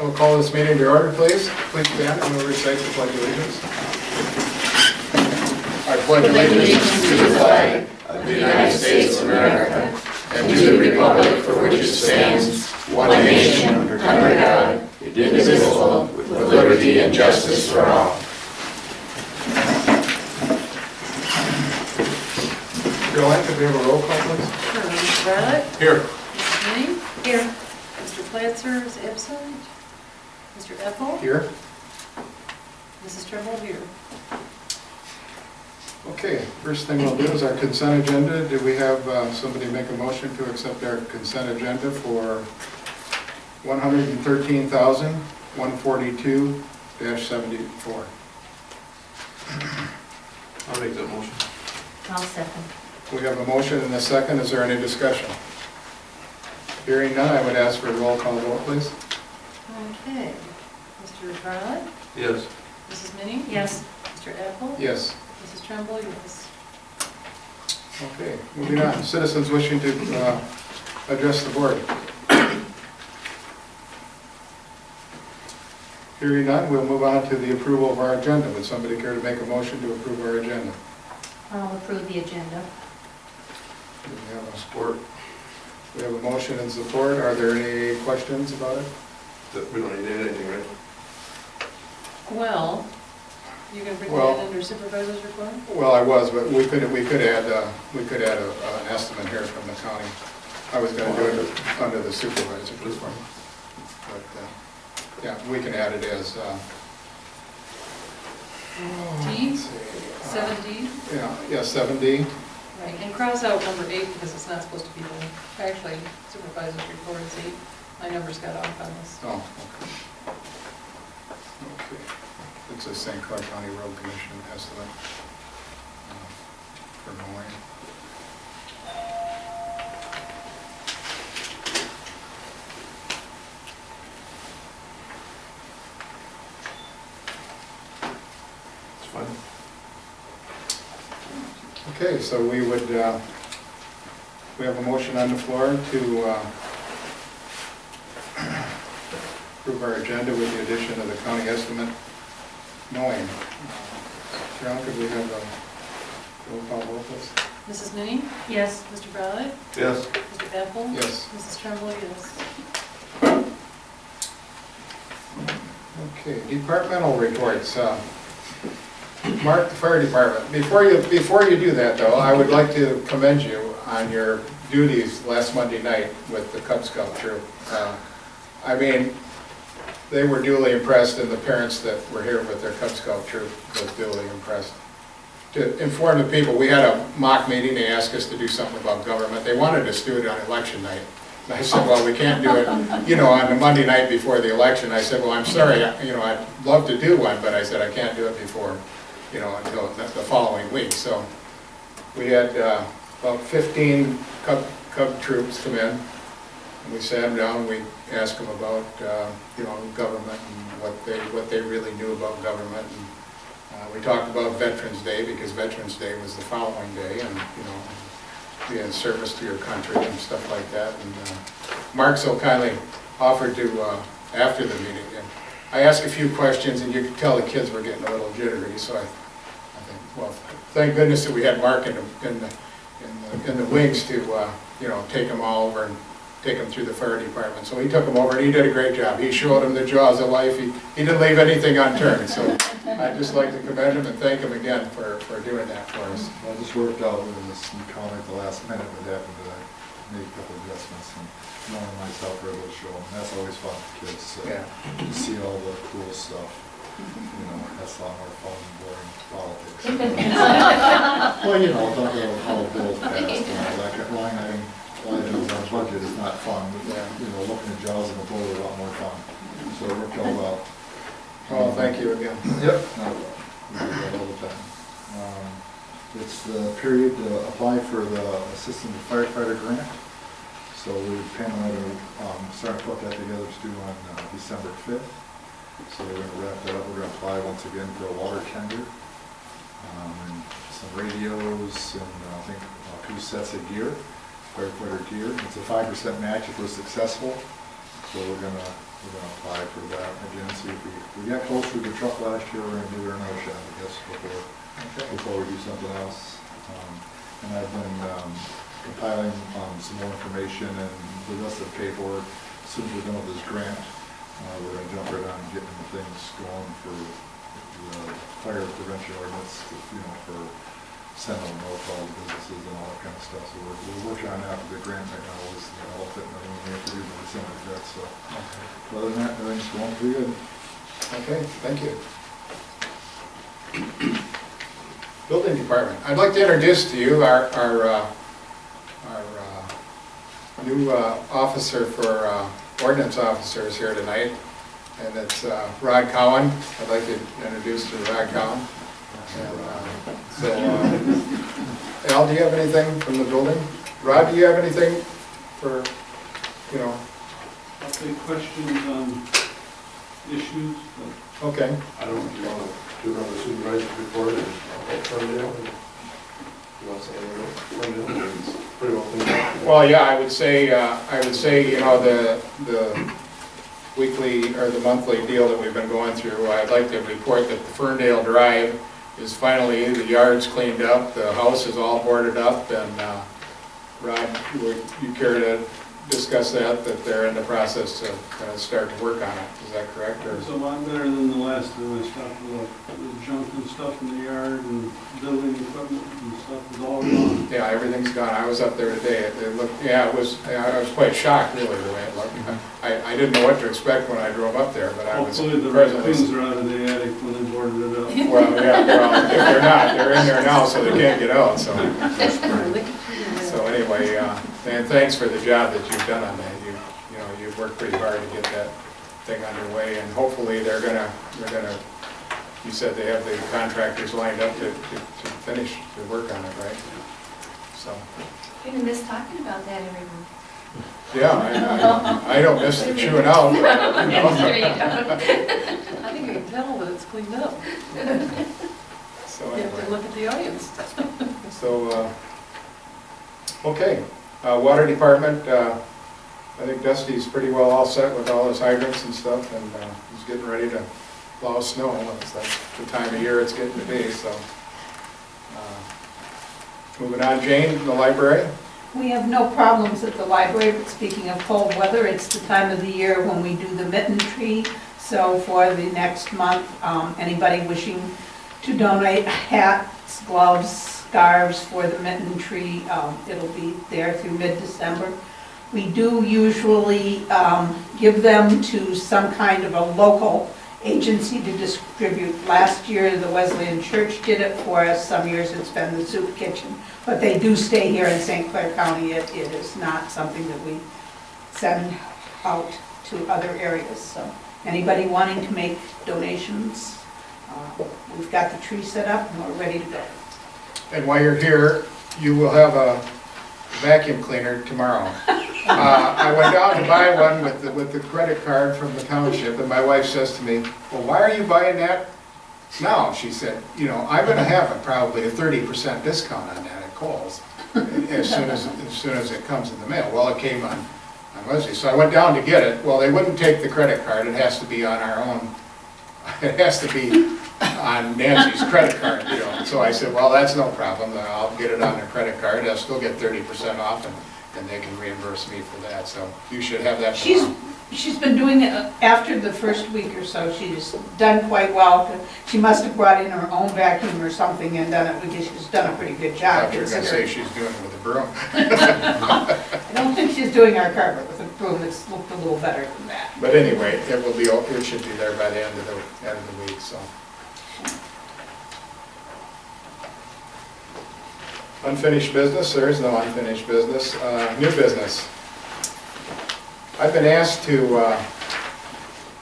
I'll call this meeting to order, please. Please stand and we'll recite the pledge of allegiance. I pledge allegiance to the flag of the United States of America and to the republic for which it stands, one nation, under God, indivisible, with liberty and justice for all. Joanne, could we have a roll call, please? Sure. Mr. Bartlett? Here. Mrs. Minnie? Here. Mr. Platzer is absent. Mr. Ethel? Here. Mrs. Trimble here. Okay, first thing we'll do is our consent agenda. Do we have somebody make a motion to accept our consent agenda for $113,142-74? I'll make that motion. I'll second. We have a motion and a second. Is there any discussion? Hearing none, I would ask for a roll call vote, please. Okay. Mr. Bartlett? Yes. Mrs. Minnie? Yes. Mr. Ethel? Yes. Mrs. Trimble, yes. Okay, moving on. Citizens wishing to address the board. Hearing none, we'll move on to the approval of our agenda. Would somebody care to make a motion to approve our agenda? I'll approve the agenda. We have a support. We have a motion and support. Are there any questions about it? We don't need anything, right? Well, you can bring Well- that under supervisor's report? Well, I was, but we could add an estimate here from the county. I was going to do it under the supervisor's report. But, yeah, we can add it as, D? let's see, 7D? Yeah, 7D. Right, and cross out number 8 because it's not supposed to be there. Actually, supervisor's report is 8. My numbers got off on this. Oh, okay. Okay. It's a St. Clair County Road Commission estimate for mowing. It's fine. Okay, so we would, we have a motion on the floor to approve our agenda with the addition of the county estimate mowing. John, could we have a roll call vote, please? Mrs. Minnie? Yes. Mr. Bartlett? Yes. Mr. Ethel? Yes. Mrs. Trimble, yes. Okay, departmental reports. Mark, the fire department. Before you do that, though, I would like to commend you on your duties last Monday night with the Cub Scout troop. I mean, they were duly impressed, and the parents that were here with their Cub Scout troop was duly impressed. To inform the people, we had a mock meeting. They asked us to do something about government. They wanted us to do it on election night. And I said, well, we can't do it, on the Monday night before the election. I said, well, I'm sorry, I'd love to do one, but I said I can't do it before, until the following week. So we had about 15 Cub troops come in, and we sat them down. We asked them about, government and what they really knew about government. And we talked about Veterans Day, because Veterans Day was the following day, and be in service to your country and stuff like that. And Mark so kindly offered to, after the meeting, and I asked a few questions, and you could tell the kids were getting a little jittery. So I think, well, thank goodness that we had Mark in the wings to, take them all over and take them through the fire department. So he took them over, and he did a great job. He showed them the jaws of life. He didn't leave anything unturned. So I'd just like to commend him and thank him again for doing that for us. Well, it just worked out with this comment at the last minute, what happened to make a couple adjustments, and knowing myself were able to show them. That's always fun for kids, Yeah. to see all the cool stuff. That's a lot more fun than boring politics. Well, talking about how the bills passed, like line items on budget is not fun, but, looking at jaws in the board is a lot more fun. So it worked out well. Oh, thank you again. Yep. We do that all the time. It's the period to apply for the assistant firefighter grant. So we plan on start to put that together to do on December 5th. So we're going to wrap that up. We're going to apply once again for a water tender. And some radios and I think 2 sets of gear, firefighter gear. It's a 5% match if we're successful. So we're going to apply for that. Again, see if we got closer to the truck last year, we're gonna give it another shot, I guess, before we do something else. And I've been compiling some more information and the rest of the paperwork. As soon as we're done with this grant, we're gonna jump right on getting things going for the fire prevention ordinance, for sending them out to all the businesses and all that kind of stuff. So we're working on that with the grant right now, is all fit and everything we have to do by December that, so. Other than that, everything's going pretty good. Okay, thank you. Building Department. I'd like to introduce to you our new officer for ordinance officers here tonight, and it's Rod Cowan. I'd like to introduce to Rod Cowan. Al, do you have anything from the building? Rod, do you have anything for, I'll take questions on issues, but Okay. I don't know if you want to do it on the supervisor's report or Ferndale. You want to say anything about Ferndale? It's pretty well cleaned up. Well, yeah, I would say, the weekly or the monthly deal that we've been going through, I'd like to report that the Ferndale Drive is finally, the yard's cleaned up, the house is all boarded up, and Rod, would you care to discuss that they're in the process to kind of start to work on it, is that correct? Or? it's a lot better than the last time I stopped. The junk and stuff in the yard and building equipment and stuff is all gone. Yeah, everything's gone. I was up there today. It looked, I was quite shocked really the way it looked. I didn't know what to expect when I drove up there, but I was Hopefully the presently. raccoons are out of the attic when they boarded it up. Well, yeah, well, if they're not, they're in there now, so they can't get out, so. So anyway, and thanks for the job that you've done on that. You've worked pretty hard to get that thing underway, and hopefully they're gonna, you said they have the contractors lined up to finish the work on it, right? So, You're gonna miss talking about that every month. yeah, I don't miss the chewing out. I'm sure you don't. I think you can tell that it's cleaned up. So You have to anyway, look at the audience. so, okay, water department, I think Dusty's pretty well all set with all his hydrants and stuff, and he's getting ready to plow snow. It's like the time of year it's getting to be, so. Moving on, Jane, the library. We have no problems at the library, but speaking of cold weather, it's the time of the year when we do the mitten tree. So for the next month, anybody wishing to donate hats, gloves, scarves for the mitten tree, it'll be there through mid-December. We do usually give them to some kind of a local agency to distribute. Last year, the Wesleyan Church did it for us. Some years it's been the soup kitchen. But they do stay here in St. Clair County. It is not something that we send out to other areas. So anybody wanting to make donations, we've got the tree set up and we're ready to go. And while you're here, you will have a vacuum cleaner tomorrow. I went down to buy one with the credit card from the township, and my wife says to me, well, why are you buying that now? She said, I'm gonna have probably a 30% discount on that at Kohl's as soon as it comes in the mail. Well, it came on Wednesday, so I went down to get it. Well, they wouldn't take the credit card, it has to be on our own, it has to be on Nancy's credit card, So I said, well, that's no problem, I'll get it on their credit card, I'll still get 30% off, and they can reimburse me for that, so you should have that tomorrow. She's been doing it after the first week or so. She's done quite well. She must have brought in her own vacuum or something and done it, because she's done a pretty good I job. thought you were gonna say she's doing it with a broom. I don't think she's doing our carpet with a broom. It's looked a little better than that. But anyway, it should be there by the end of the week, so. Unfinished business, there is no unfinished business. New business. I've been asked to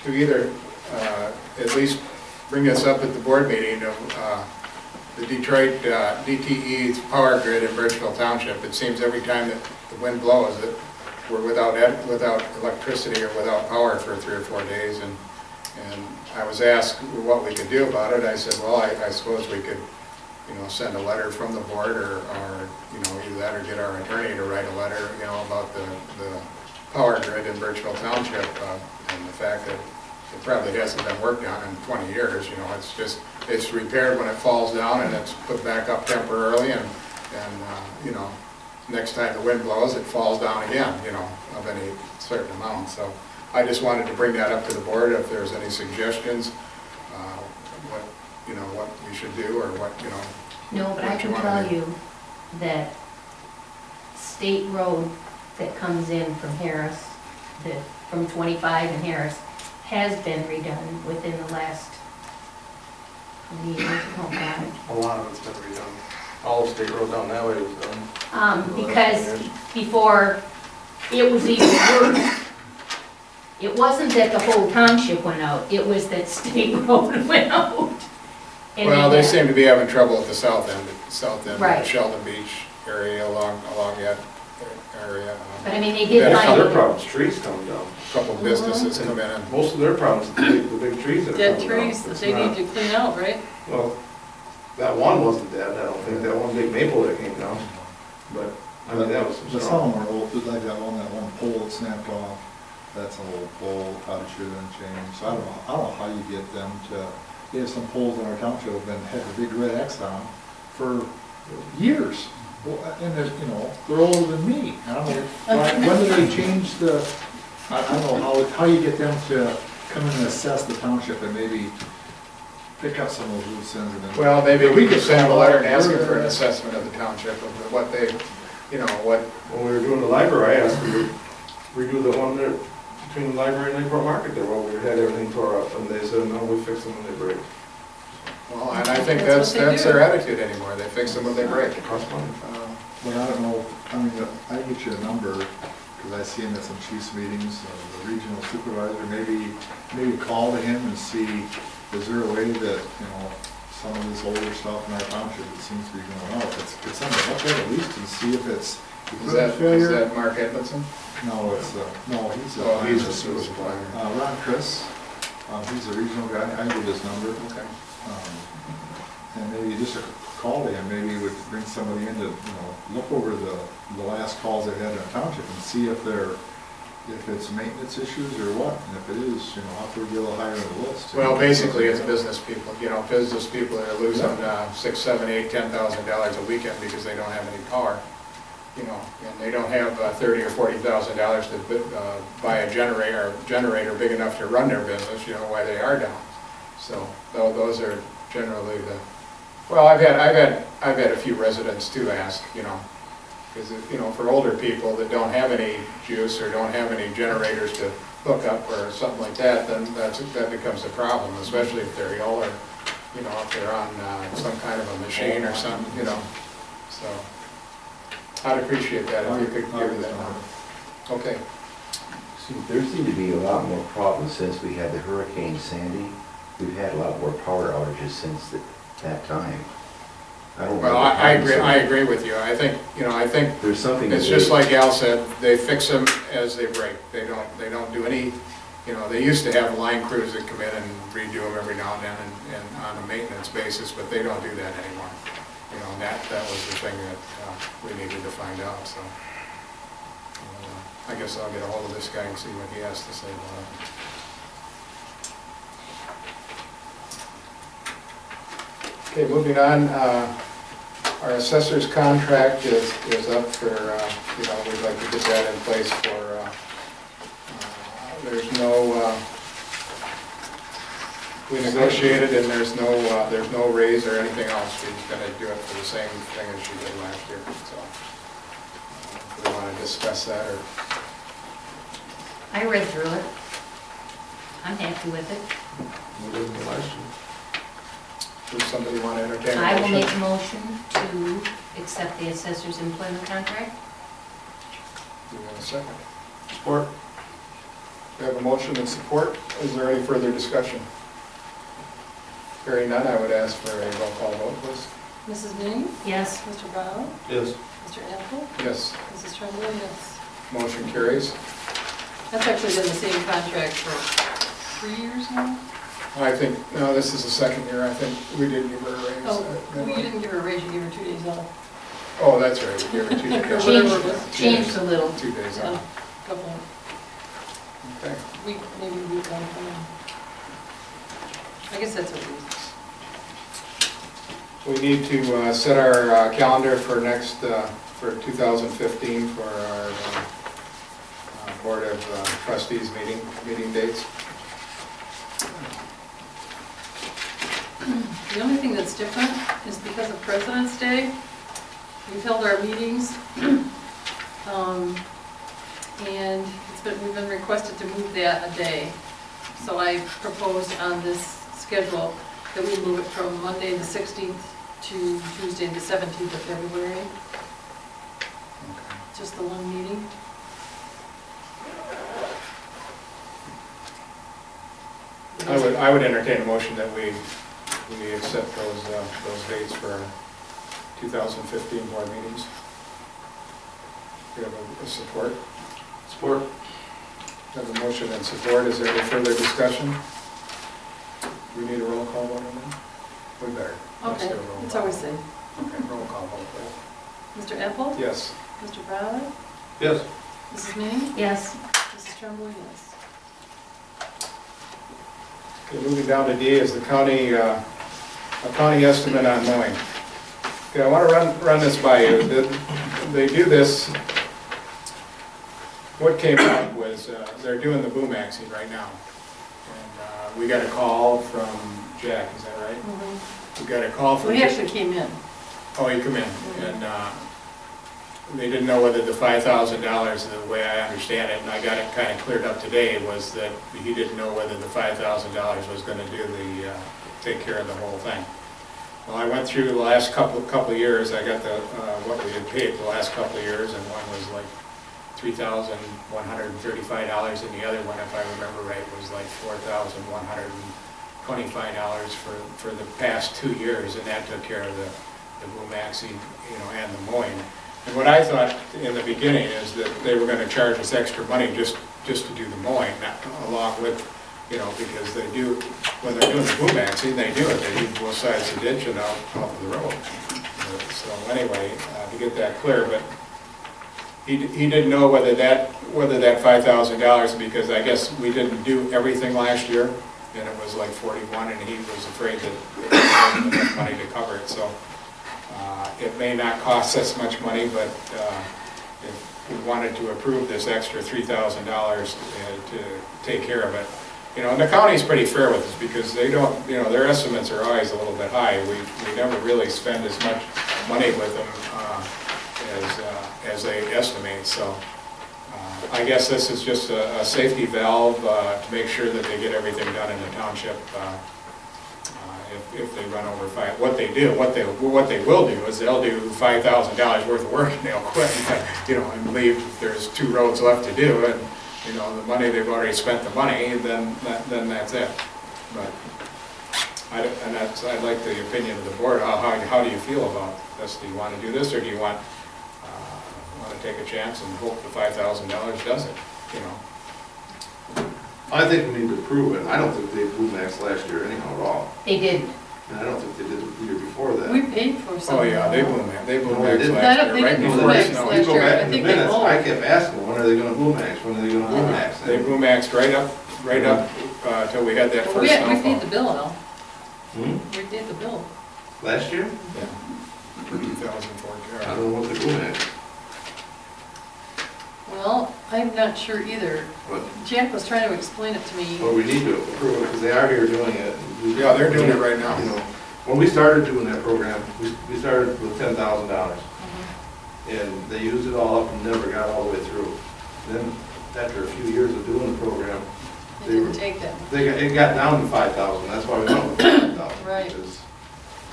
either at least bring this up at the board meeting of the Detroit DTE power grid in Burtchville Township. It seems every time that the wind blows, that we're without electricity or without power for 3 or 4 days. And I was asked what we could do about it. I said, well, I suppose we could, send a letter from the board, or either that or get our attorney to write a letter, about the power grid in Burtchville Township, and the fact that it probably hasn't been worked on in 20 years, you know, it's just, it's repaired when it falls down and it's put back up temporarily and, you know, next time the wind blows, it falls down again, you know, of any certain amount. So I just wanted to bring that up to the board if there's any suggestions, what, you know, what we should do or what, you know. No, but I what you can wanna tell do. you that state road that comes in from Harris, from 25 and Harris, has been redone within the last, how many years? Oh, God. A lot of it's been redone. All of State Road down that way was done. Because before, it was even worse. It wasn't that the whole township went out, it was that state road went out. And Well, they had- seem to be having trouble at the south end, Right. Sheldon Beach area along that area. But I mean, they did That's Most of find their it. problems, trees coming down. A couple of businesses come in and, Most of their problems, the big trees that are Dead coming down. trees that It's they not- need to clean out, right? Well, that one wasn't dead, I don't think, that one big maple that came down, but, I mean, that was some But strong. some are old, like that one pole that snapped off, that's an old pole, probably should have been changed. So I don't know how you get them to, we have some poles in our township have been, had a big red X on for years. Well, and there's, you know, they're older than me. I don't know, when do they change the, I don't know how you get them to come in and assess the township and maybe pick up some of those loose ends and then. well, maybe we could send a letter and ask them for an assessment of the township of what they, you know, what, When we were doing the library, I asked them to redo the one there between the library and Lakeport Market there, where we had everything tore up, and they said, no, we fix them when they break. well, and I think That's what they that's do. their attitude anymore, they fix them when they break. It costs money. But I don't know, I mean, I get you a number, because I see him at some chiefs meetings, the regional supervisor, maybe call to him and see, is there a way that, you know, some of this older stuff in our township, it seems to be going out, it's something to look at least and see if it's Is equipment that failure. Mark Edmondson? No, it's, no, he's a. Oh, he's a sewer supplier. Ron Chris, he's a regional guy, I can give his number. Okay. And maybe just a call to him, maybe would bring somebody in to, you know, look over the last calls they've had in the township and see if it's maintenance issues or what, and if it is, you know, how could we get a little higher on the list? Well, basically, it's business people, you know, business people that are losing $6,000, $7,000, $8,000, $10,000 a weekend because they don't have any power, you know, and they don't have $30,000 or $40,000 to buy a generator big enough to run their business, you know, why they are down. So, those are generally well, I've had a few residents too ask, you know, because, you know, for older people that don't have any juice or don't have any generators to hook up or something like that, then that becomes a problem, especially if they're ill or, you know, if they're on some kind of a machine or something, you know. So I'd appreciate that if you could give that number. Okay. See, there seem to be a lot more problems since we had the Hurricane Sandy. We've had a lot more power outages since that time. I don't know. Well, I agree with you. I think, you know, There's something. it's just like Al said, they fix them as they break. They don't do any, you know, they used to have line crews that come in and redo them every now and then and on a maintenance basis, but they don't do that anymore. You know, and that was the thing that we needed to find out, so. I guess I'll get a hold of this guy and see what he has to say about it. Okay, moving on, our assessor's contract is up for, you know, we'd like to get that in place for, there's no, we negotiated and there's no raise or anything else. She's gonna do it for the same thing as she did last year, so. If we wanna discuss that or, I read through it. I'm happy with it. We did the last year. does somebody wanna entertain a I will motion? make a motion to accept the assessor's employment contract. Do we have a second? Support. We have a motion and support. Is there any further discussion? Hearing none, I would ask for a roll call vote, please. Mrs. Ning? Yes. Mr. Brown? Yes. Mr. Apple? Yes, Mrs. Tremblay, yes. motion carries. That's actually been the same contract for 3 years now? I think, no, this is the second year, I think we didn't give her a raise. Oh, did well, we? you didn't give her a raise, you gave her 2 days off. Oh, that's right, we gave her 2 days. Or Changed, whatever it was. changed a little. 2 days Yeah, off. couple, Okay. week, maybe a week off. I guess that's what we, We need to set our calendar for next, for 2015 for our Board of Trustees meeting dates. the only thing that's different is because of President's Day, we've held our meetings, and we've been requested to move that a day. So I proposed on this schedule that we move it from Monday the 16th to Tuesday the 17th of February, just the one meeting. I would entertain a motion that we accept those dates for our 2015 board meetings. We have a support. Support. Have a motion and support. Is there any further discussion? We need a roll call vote on that? We better. Let's Okay, do a roll that's call. all we say. Okay, roll call vote, Mr. Epple? please. Yes. Mr. Browley? Yes. Mrs. Minnie? Yes, Mrs. Trumbull, yes. Okay, moving down to D is the county, a county estimate on mowing. Okay, I want to run this by you. They do this, what came up was, they're doing the boom axing right now. And we got a call from Jack, is that right? We got a call from. Well, he actually came in. Oh, you come in, and they didn't know whether the $5,000, the way I understand it, and I got it kind of cleared up today, was that he didn't know whether the $5,000 was going to do take care of the whole thing. Well, I went through the last couple of years, I got what we had paid the last couple of years, and one was like $3,135, and the other one, if I remember right, was like $4,125 for the past 2 years, and that took care of the boom axing, and the mowing. And what I thought in the beginning is that they were going to charge us extra money just to do the mowing, along with, because they do, when they're doing the boom axing, they do it, they do both sides of the ditch and out of the road. So anyway, to get that clear, but he didn't know whether that $5,000, because I guess we didn't do everything last year, and it was like 41, and he was afraid that there wasn't enough money to cover it, so it may not cost us much money, but if we wanted to approve this extra $3,000 to take care of it, and the county's pretty fair with us, because they don't, their estimates are always a little bit high. We never really spend as much money with them as they estimate, so I guess this is just a safety valve to make sure that they get everything done in the township. If they run over what they will do is they'll do $5,000 worth of work and they'll quit, and leave if there's 2 roads left to do, and the money, they've already spent the money, then that's it. But I'd like the opinion of the board. How do you feel about this? Do you want to do this, or do you want to take a chance and hope the $5,000 does it? I think we need to approve it. I don't think they boom axed last year anyhow at all. they did. And I don't think they did the year before that. We paid for some. Oh, yeah, they boom No, axed they didn't. last I don't year, think right they before boom it axed snowed. last You go year. back I in the think they minutes, mowed. I kept asking, when are they gonna boom ax? When are they gonna boom ax? They boom axed right up till we had that Well, first we snowfall. paid the bill now. Hmm? We paid the bill. Last year? Yeah, for 2014. I don't know what they boom axed. Well, I'm not sure either. But, Jack was trying to explain it to me. well, we need to approve it, because they are here doing it. Yeah, they're doing it right now. When we started doing that program, we started with $10,000. And they used it all up and never got all the way through. Then, after a few years of doing the program, It didn't take that much. it got down to 5,000, that's why we went with 5,000. Right. Because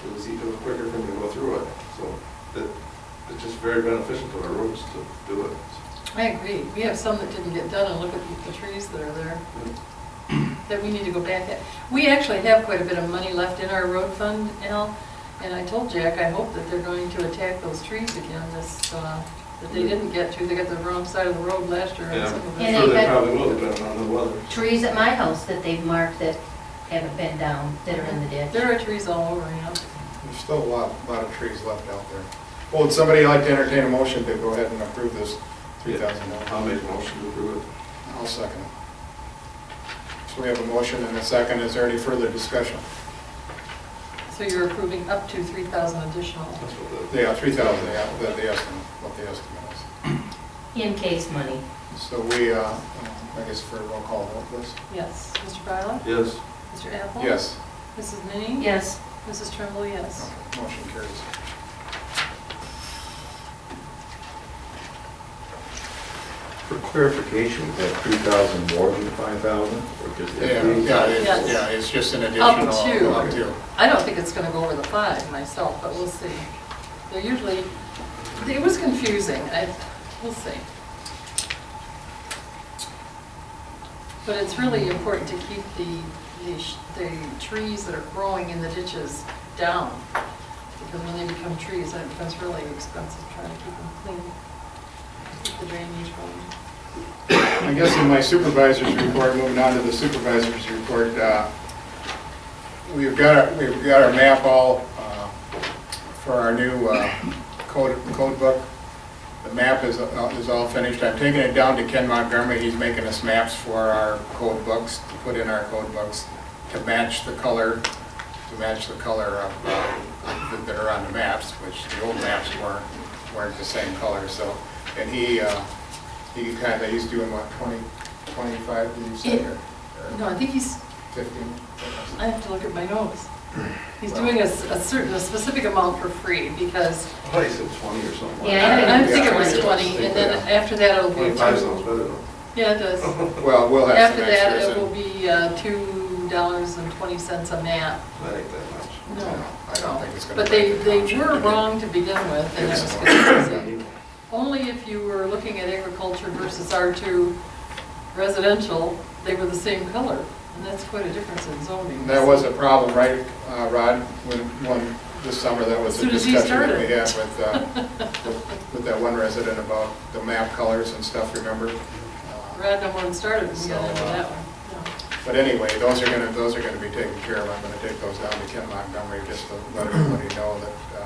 it was quicker for them to go through it, so it's just very beneficial to our roads to do it. I agree. We have some that didn't get done, and look at the trees that are there, that we need to go back at. We actually have quite a bit of money left in our road fund, Al, and I told Jack, I hope that they're going to attack those trees again, that they didn't get to. They got the wrong side of the road last year on Yeah, some of I'm them. And sure they they had- probably will, depending on the weather. Trees at my house that they've marked that haven't been down, that are in the ditch. There are trees all over, There's still a lot of trees left out there. Well, would somebody like to entertain a motion to go ahead and approve this $3,000? I'll make a motion to approve it. I'll second it. Mr. So we have a motion and a second. Is there any further discussion? So you're approving up to 3,000 additional. That's what the, Yeah, 3,000, yeah, the estimate, what the estimate is. In case money. So we, I guess for a roll call vote, please. Yes. Mr. Fryland? yes, Mr. Apple? Yes. Mrs. Minnie? Yes. Mrs. Trimble, yes. Okay, motion carries. For clarification, was that 3,000 more than 5,000, or just Yeah, increase? Yes. yeah, it's just an Up additional. to. Up to. I don't think it's gonna go over the 5 myself, but we'll see. They're usually, it was confusing. We'll see. But it's really important to keep the trees that are growing in the ditches down. Because when they become trees, then it becomes really expensive trying to keep them clean. Keep the drainage going. I guess in my supervisor's report, moving on to the supervisor's report, we've got our map all for our new code book. The map is all finished. I've taken it down to Ken Montgomery. He's making us maps for our code books, to put in our code books, to match the color of that are on the maps, which the old maps weren't the same color. So, and he's doing what, 25, did you say, or No, I think he's, 15? I have to look at my notes. He's doing a specific amount for free because, I thought you said 20 or something. Yeah, I think it was Yeah. 20, and then after that it'll be 25 sounds two. better though. Yeah, it does. Well, we'll have After some that, extras. it will be $2.20 a map. That ain't that much. No, I don't think it's going to. but they were wrong to begin with, and that was confusing. Only if you were looking at agriculture versus R2 residential, they were the same color, and that's quite a difference in zoning. That was a problem, right, Rod, when this summer, that was As the soon as he discussion that we had started. with that one resident about the map colors and stuff, remember? Rad number one started, we got into So, that one. But anyway, those are gonna be taken care of. I'm gonna take those down to Ken Montgomery just to let everybody know that,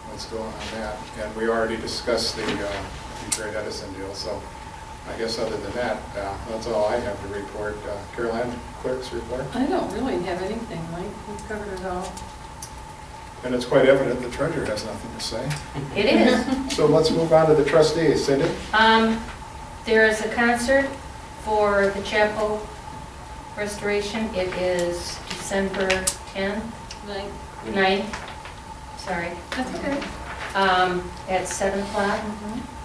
what's going on that. And we already discussed the Detroit Edison deal, so I guess other than that, that's all I have to report. Caroline, Clerk's report? I don't really have anything, Mike, we've covered it all. And it's quite evident the treasurer has nothing to say. It is. So let's move on to the trustees. Cindy? There is a concert for the chapel restoration. It is December 10th, Mike? 9th, sorry, That's okay. at 7 o'clock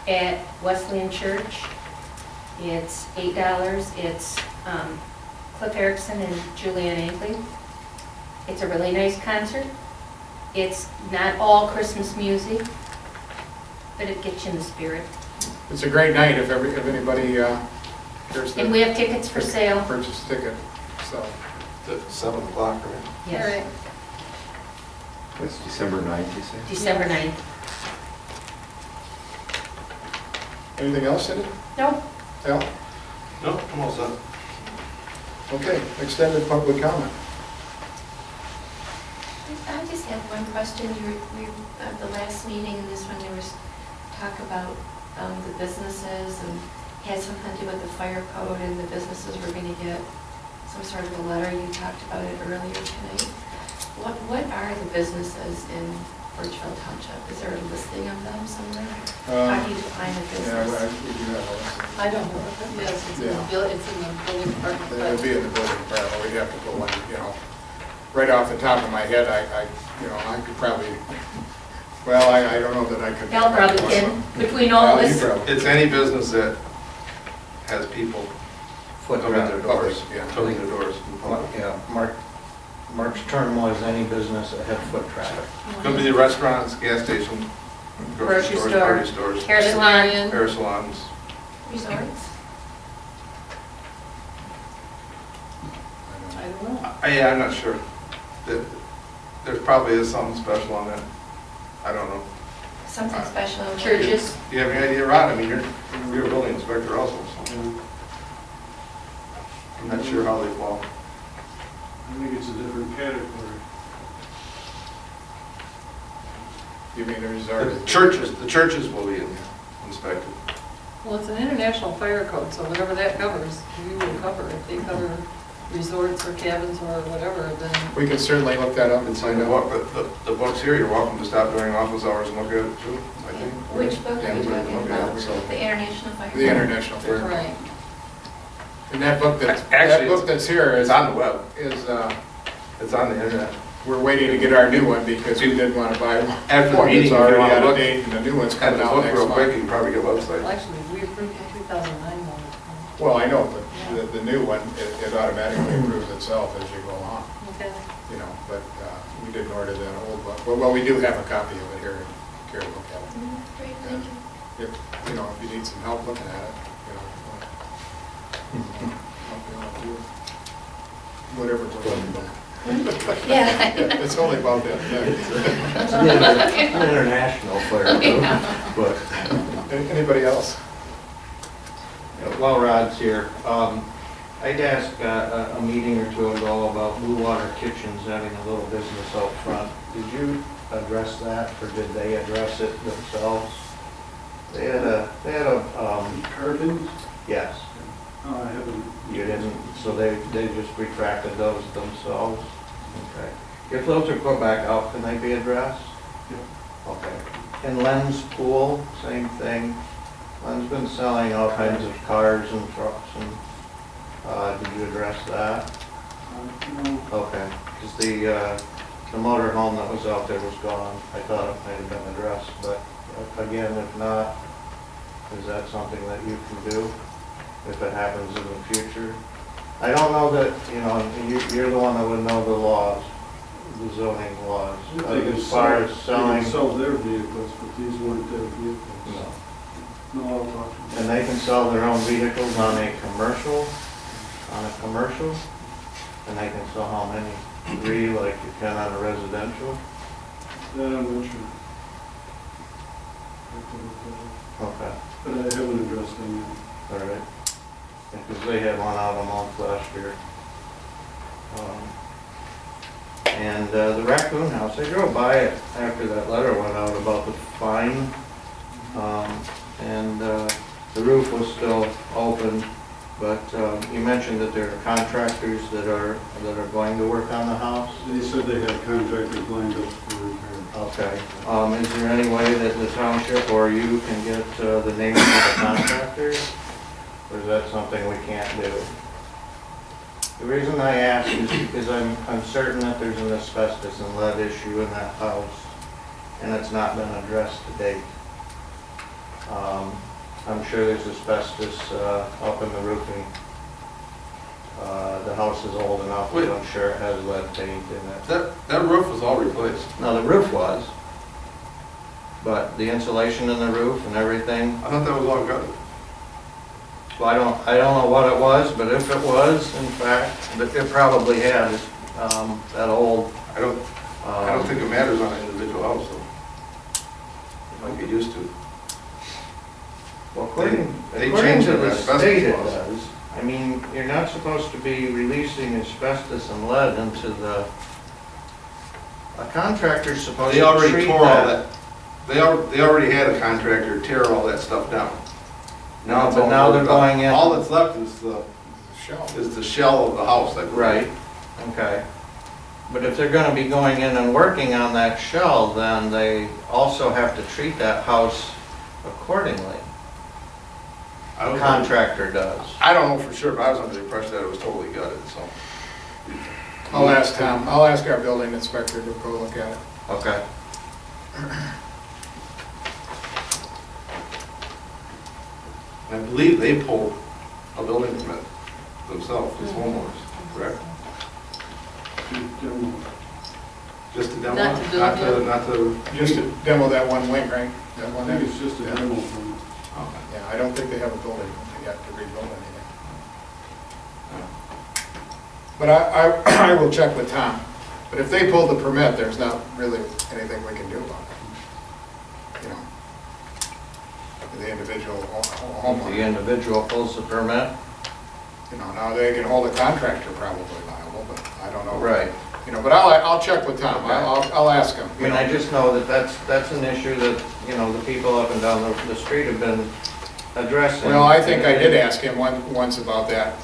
at Wesleyan Church. It's $8. It's Cliff Erickson and Julianne Angley. It's a really nice concert. It's not all Christmas music, but it gets you in the spirit. It's a great night if anybody cares And we to have tickets for sale. purchase a ticket, so. At 7 o'clock, right? All Yes, right. That's December 9th, you say? December 9th. Anything else, Cindy? No, Al? No, I'm all set. Okay, extended public comment. I just have one question. The last meeting and this one, there was talk about the businesses and had something to do with the fire code and the businesses were going to get some sort of a letter. You talked about it earlier tonight. What are the businesses in Burtchville Township? Is there a listing of them somewhere? How do you define a Yeah, business? we do have a I don't know, yes, it's in the Yeah. building, it's in the building department. list. It would be in the building department, we'd have to put one, right off the top of my head, I could probably, well, I don't know that I could. Al probably can, between all of Al, you us. probably- It's any business that has people Foot come in their traffic, doors, yeah. come in their doors. in public. Yeah, Mark's term was any business that had foot traffic. Could be the restaurants, gas station, grocery Grocery stores, store. party stores, Hair salon. hair salons. Resorts? I don't know. Yeah, I'm not sure. There probably is something special on that. I don't know. Something special? Churches. Do you have any idea, Rod? I mean, you're a building inspector also, so I'm not sure how they fall. I think it's a different category. You mean the resort? The churches will be inspected. Well, it's an international fire code, so whatever that covers, we will cover. If they cover resorts or cabins or whatever, then, We can certainly look that up and It's find in out. the books here, you're welcome to stop during office hours and look at it too, I think. Which book are you talking about? So- The International Fire? The International Fair. right. And that book that, Actually, that book that's here It's is, on the web, is, it's on the internet. we're waiting to get our new one because we didn't want to buy one. After the One meeting, that's if you already wanna out of look date and the new one's at coming the out book next real quick, you month. can probably get a Well, website. actually, we approved the 2009 one. Well, I know, but the new one, it automatically improves itself as you go along, Okay. you know, but we didn't order that old one. Well, we do have a copy of it here, here, look at it. Great, thank you. If, you know, if you need some help looking at it, you know. Help you out, do whatever we're looking at. Yeah. It's only about that thick. International fire, but. Anybody else? While Rod's here, I'd asked a meeting or two ago about Blue Water Kitchens having a little business out front. Did you address that, or did they address it themselves? They had Carvings? yes, Oh, I haven't. you didn't, so they just retracted those themselves? Okay. If those are put back out, can they be addressed? Okay. And Len's Pool, same thing. Len's been selling all kinds of cars and trucks and, did you address that? No. Okay, because the motor home that was out there was gone. I thought it might have been addressed, but again, if not, is that something that you can do if it happens in the future? I don't know that, you know, you're the one that would know the laws, the zoning laws, They can as far as sell- They selling. can sell their vehicles, but these weren't their vehicles. No. No, I'll talk to them. And they can sell their own vehicles on a commercial, and they can sell how many? 3, like you can on a residential? That I'm not sure. I have to look that up. Okay, But I haven't addressed them yet. all right. Because they had one out a month last year. And the raccoon house, I drove by it after that letter went out about the fine. And the roof was still open, but you mentioned that there are contractors that are going to work on the house? They said they had contractors lined up for repair. Okay. Is there any way that the township or you can get the names of the contractors? Or is that something we can't do? The reason I ask is because I'm certain that there's an asbestos and lead issue in that house, and it's not been addressed to date. I'm sure there's asbestos up in the roofing. The house is old enough, but I'm sure it has lead paint in it. That roof was all replaced. No, the roof was, but the insulation in the roof and everything, I thought that was all gutted. well, I don't know what it was, but if it was, in fact, it probably had, that old. I don't think it matters on an individual house, though. Like it used to. Well, according They to changed the the asbestos state it laws. does. I mean, you're not supposed to be releasing asbestos and lead into a contractor's supposed They to already treat tore all that. that, they already had a contractor tear all that stuff down. No, it's but all now they're boarded up. going in. All that's left is Shell. the shell of the house, I believe. Right, okay. But if they're gonna be going in and working on that shell, then they also have to treat that house accordingly. I The don't know. contractor does. I don't know for sure, but I was under the impression that it was totally gutted, so. I'll ask Tom, I'll ask our building inspector to go look at it. Okay. I believe they pulled a building permit themselves, as homeowners, correct? Demo. Just to demo, Not to build, not to. Just to demo that one wing, right? That I one think there? it's just a demo from, Yeah, I don't think they have a building yet to rebuild anything. But I will check with Tom. But if they pulled the permit, there's not really anything we can do about it. You know? The individual If the homeowner. individual pulls the permit. You know, now they can hold a contractor probably liable, but I don't know. Right. You know, but I'll check with Tom. I'll ask him. I mean, I just know that that's an issue that, you know, the people up and down the street have been addressing. Well, I think I did ask him once about that,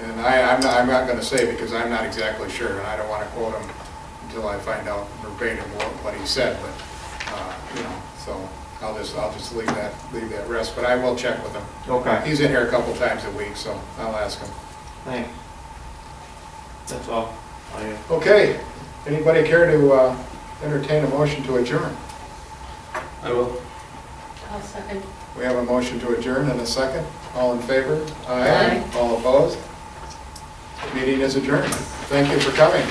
And I'm not gonna say because I'm not exactly sure, and I don't wanna quote him until I find out verbatim what he said, but, you know, so I'll just leave that rest, but I will check with him. Okay, He's in here a couple times a week, so I'll ask him. thanks. That's all. Okay, anybody care to entertain a motion to adjourn? I will. I'll second. We have a motion to adjourn and a second. All in favor? Aye. All opposed? Meeting is adjourned. Thank you for coming.